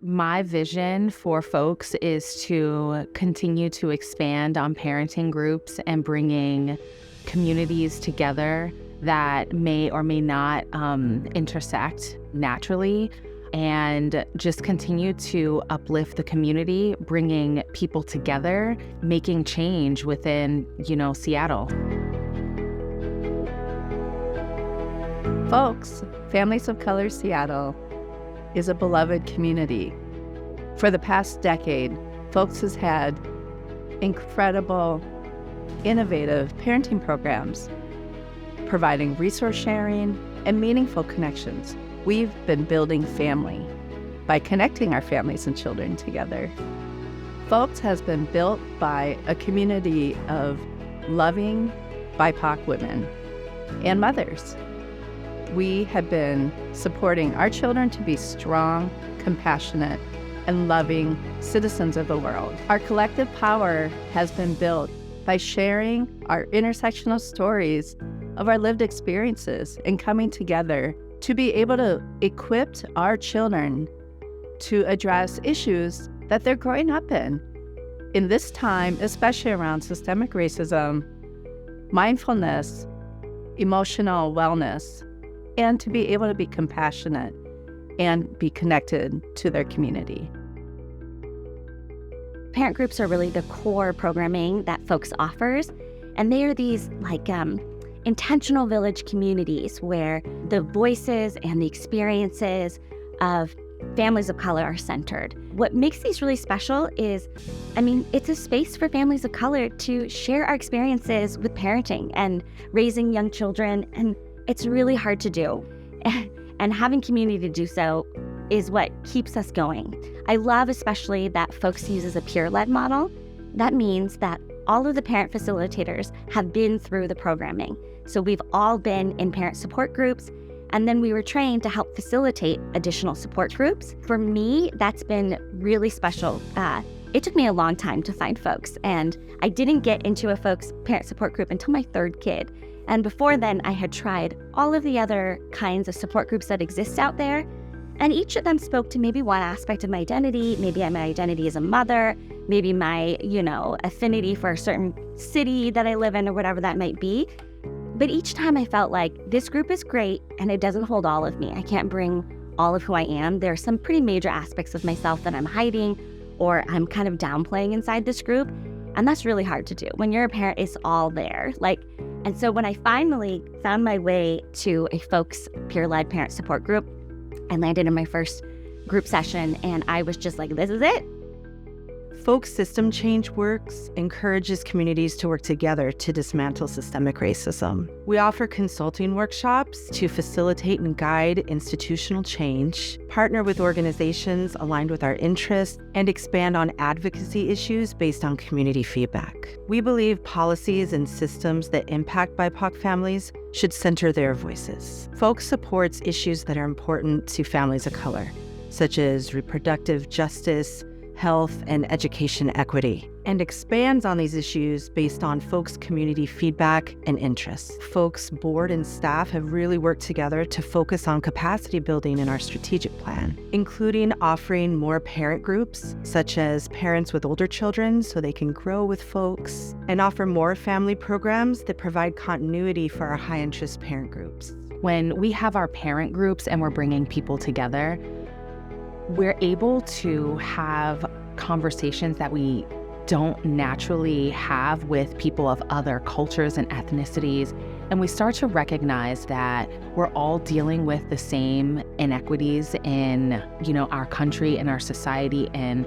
My vision for folks is to continue to expand on parenting groups and bringing communities together that may or may not intersect naturally, and just continue to uplift the community, bringing people together, making change within, Seattle. FOCS, Families of Color Seattle, is a beloved community. For the past decade, FOCS has had incredible, innovative parenting programs, providing resource sharing and meaningful connections. We've been building family by connecting our families and children together. FOCS has been built by a community of loving BIPOC women and mothers. We have been supporting our children to be strong, compassionate, and loving citizens of the world. Our collective power has been built by sharing our intersectional stories of our lived experiences and coming together to be able to equip our children to address issues that they're growing up in. In this time, especially around systemic racism, mindfulness, emotional wellness, and to be able to be compassionate and be connected to their community. Parent groups are really the core programming that FOCS offers, and they are these intentional village communities where the voices and the experiences of families of color are centered. What makes these really special is, it's a space for families of color to share our experiences with parenting and raising young children, and it's really hard to do. And having community to do so is what keeps us going. I love especially that FOCS uses a peer-led model. That means that all of the parent facilitators have been through the programming. So we've all been in parent support groups, and then we were trained to help facilitate additional support groups. For me, that's been really special. It took me a long time to find FOCS, and I didn't get into a FOCS parent support group until my third kid. And before then, I had tried all of the other kinds of support groups that exist out there, and each of them spoke to maybe one aspect of my identity. Maybe my identity as a mother, maybe my, affinity for a certain city that I live in or whatever that might be. But each time I felt like this group is great and it doesn't hold all of me. I can't bring all of who I am. There are some pretty major aspects of myself that I'm hiding or I'm kind of downplaying inside this group. And that's really hard to do. When you're a parent, it's all there. And so when I finally found my way to a FOCS peer-led parent support group, I landed in my first group session and I was just like, this is it. FOCS System Change Works encourages communities to work together to dismantle systemic racism. We offer consulting workshops to facilitate and guide institutional change, partner with organizations aligned with our interests, and expand on advocacy issues based on community feedback. We believe policies and systems that impact BIPOC families should center their voices. FOCS supports issues that are important to families of color, such as reproductive justice, health, and education equity, and expands on these issues based on FOCS community feedback and interests. FOCS board and staff have really worked together to focus on capacity building in our strategic plan, including offering more parent groups, such as parents with older children so they can grow with FOCS, and offer more family programs that provide continuity for our high-interest parent groups. When we have our parent groups and we're bringing people together, we're able to have conversations that we don't naturally have with people of other cultures and ethnicities. And we start to recognize that we're all dealing with the same inequities in, our country and our society, and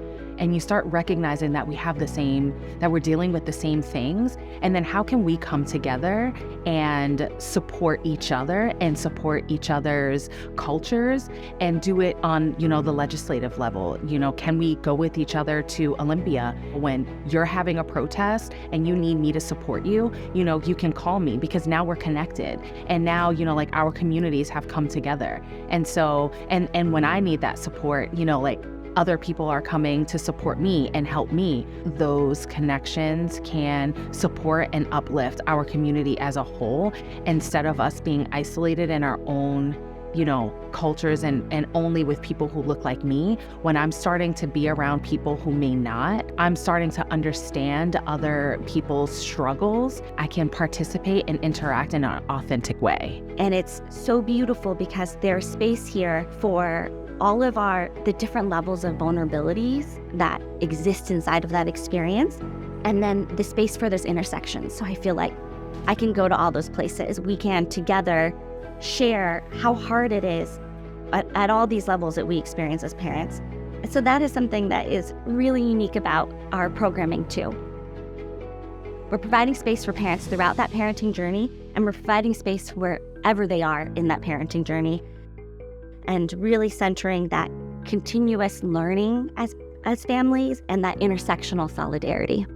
you start recognizing that we have that we're dealing with the same things. And then how can we come together and support each other and support each other's cultures and do it on, the legislative level? Can we go with each other to Olympia when you're having a protest and you need me to support you? You can call me because now we're connected. And now, our communities have come together. And so, and when I need that support, other people are coming to support me and help me. Those connections can support and uplift our community as a whole instead of us being isolated in our own cultures and only with people who look like me. When I'm starting to be around people who may not, I'm starting to understand other people's struggles. I can participate and interact in an authentic way. And it's so beautiful because there's space here for all of the different levels of vulnerabilities that exist inside of that experience, and then the space for those intersections. So I feel like I can go to all those places. We can together share how hard it is at all these levels that we experience as parents. And so that is something that is really unique about our programming too. We're providing space for parents throughout that parenting journey, and we're providing space wherever they are in that parenting journey, and really centering that continuous learning as families and that intersectional solidarity.